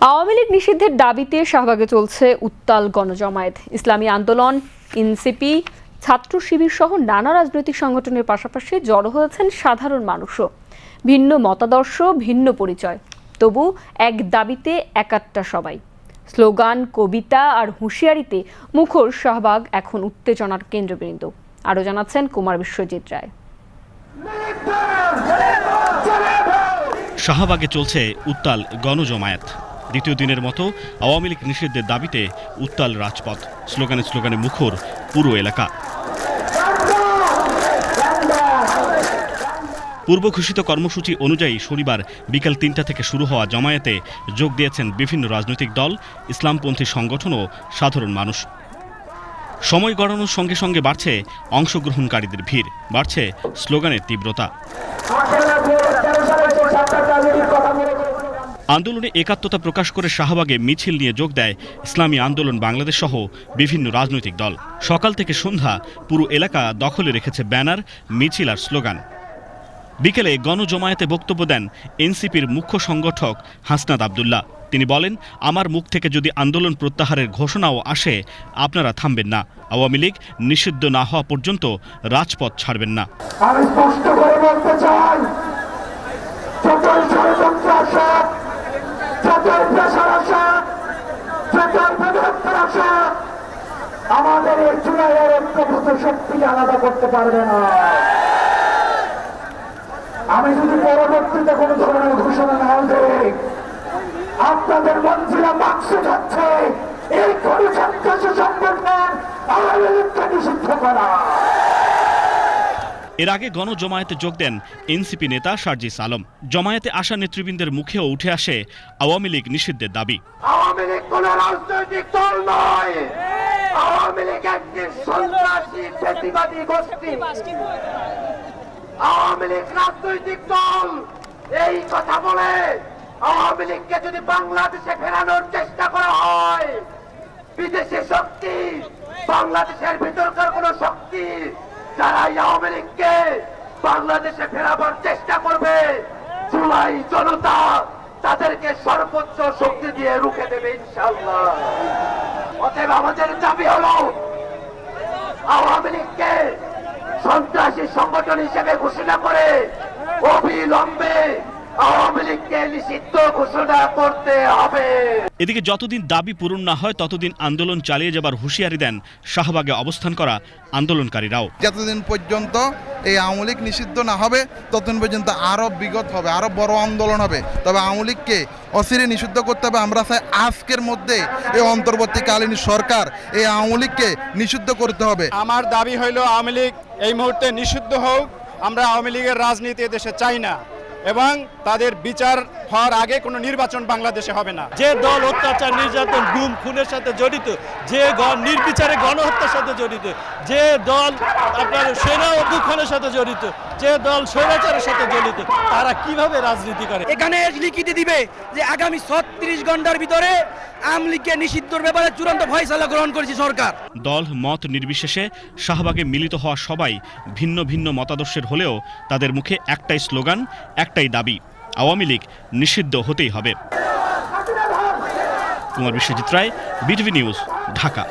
আওয়ামী লীগ নিষিদ্ধের দাবিতে শাহবাগে চলছে উত্তাল গণজমায়েত। ইসলামী আন্দোলন, এনসিপি, ছাত্র শিবির সহ নানা রাজনৈতিক সংগঠনের পাশাপাশি জড়ো হয়েছেন সাধারণ মানুষও। ভিন্ন মতাদর্শ, ভিন্ন পরিচয়, তবু এক দাবিতে একাত্তা সবাই। স্লোগান, কবিতা আর হুঁশিয়ারিতে মুখর শাহবাগ এখন উত্তেজনার কেন্দ্রবিন্দু। আরও জানাচ্ছেন কুমার বিশ্বজিৎ রায়। শাহবাগে চলছে উত্তাল গণজমায়েত। দ্বিতীয় দিনের মতো আওয়ামী লীগ নিষিদ্ধের দাবিতে উত্তাল রাজপথ, স্লোগানে স্লোগানে মুখর পুরো এলাকা। পূর্ব ঘোষিত কর্মসূচি অনুযায়ী শনিবার বিকেল ৩টা থেকে শুরু হওয়া জমায়েতে যোগ দিয়েছেন বিভিন্ন রাজনৈতিক দল, ইসলামপন্থী সংগঠন ও সাধারণ মানুষ। সময় গড়ানোর সঙ্গে সঙ্গে বাড়ছে অংশগ্রহণকারীদের ভিড়, বাড়ছে স্লোগানের তীব্রতা। আন্দোলনে একাত্মতা প্রকাশ করে শাহবাগে মিছিল নিয়ে যোগ দেয় ইসলামী আন্দোলন বাংলাদেশ সহ বিভিন্ন রাজনৈতিক দল। সকাল থেকে সন্ধ্যা পুরো এলাকা দখলে রেখেছে ব্যানার, মিছিল আর স্লোগান। বিকেলে গণজমায়েতে বক্তব্য দেন এনসিপির মুখ্য সংগঠক হাসনাত আবদুল্লাহ। তিনি বলেন, আমার মুখ থেকে যদি আন্দোলন প্রত্যাহারের ঘোষণাও আসে, আপনারা থামবেন না। আওয়ামী লীগ নিষিদ্ধ না হওয়া পর্যন্ত রাজপথ ছাড়বেন না। আমি স্পষ্ট করে বলতে চাই, যতই ষড়যন্ত্র আসে, যতই প্রেশার আসে, যতই বিভক্তি আসে, আমাদের এই জুলাইয়ের ঐক্যবদ্ধ শক্তি আলাদা করতে পারবে না। আমি যদি পরবর্তীতে কোনো ধরনের ঘোষণা না দেই, আপনাদের মন্ত্রীরা বাক্সে যাচ্ছে এই কোনো সন্ত্রাসী সংগঠন আওয়ামী লীগকে নিষিদ্ধ করা। এর আগে গণজমায়েতে যোগ দেন এনসিপি নেতা সার্জিস আলম। জমায়েতে আসা নেতৃবৃন্দের মুখেও উঠে আসে আওয়ামী লীগ নিষিদ্ধের দাবি। আওয়ামী লীগ কোনো রাজনৈতিক দল নয়, আওয়ামী লীগ একটি সন্ত্রাসী ফ্যাসিবাদী গোষ্ঠী। আওয়ামী লীগ রাজনৈতিক দল এই কথা বলে আওয়ামী লীগকে যদি বাংলাদেশে ফেরানোর চেষ্টা করা হয়, বিদেশি শক্তি, বাংলাদেশের ভিতরকার কোন শক্তি যারা আওয়ামী লীগকে বাংলাদেশে ফেরাবার চেষ্টা করবে, জুলাই জনতা তাদেরকে সর্বোচ্চ শক্তি দিয়ে রুখে দেবে ইনশাআল্লাহ। অতএব আমাদের দাবি হলো আওয়ামী লীগকে সন্ত্রাসী সংগঠন হিসেবে ঘোষণা করে অবিলম্বে আওয়ামী লীগকে নিষিদ্ধ ঘোষণা করতে হবে। এদিকে যতদিন দাবি পূরণ না হয় ততদিন আন্দোলন চালিয়ে যাবার হুঁশিয়ারি দেন শাহবাগে অবস্থান করা আন্দোলনকারীরাও। যতদিন পর্যন্ত এই আওয়ামী লীগ নিষিদ্ধ না হবে ততদিন পর্যন্ত আরো বিগত হবে, আরো বড় আন্দোলন হবে। তবে আওয়ামী লীগকে অচিরে নিষিদ্ধ করতে হবে। আমরা চাই আজকের মধ্যে এই অন্তর্বর্তীকালীন সরকার এই আওয়ামী লীগকে নিষিদ্ধ করতে হবে। আমার দাবি হইল আওয়ামী লীগ এই মুহূর্তে নিষিদ্ধ হোক। আমরা আওয়ামী লীগের রাজনীতি দেশে চাই না এবং তাদের বিচার হওয়ার আগে কোনো নির্বাচন বাংলাদেশে হবে না। যে দল অত্যাচার, নির্যাতন, গুম খুনের সাথে জড়িত, যে নির্বিচারে গণহত্যার সাথে জড়িত, যে দল আপনার সেনা অভ্যুত্থানের সাথে জড়িত, যে দল স্বৈরাচারের সাথে জড়িত, তারা কিভাবে রাজনীতি করে? এখানে লিখিত দিবে যে আগামী 36 ঘন্টার ভিতরে আওয়ামী লীগকে নিষিদ্ধর ব্যাপারে চূড়ান্ত ফয়সালা গ্রহণ করেছে সরকার। দল মত নির্বিশেষে শাহবাগে মিলিত হওয়া সবাই ভিন্ন ভিন্ন মতাদর্শের হলেও তাদের মুখে একটাই স্লোগান, একটাই দাবি, আওয়ামী লীগ নিষিদ্ধ হতেই হবে। কুমার বিশ্বজিৎ রায়, বিটিভি নিউজ, ঢাকা।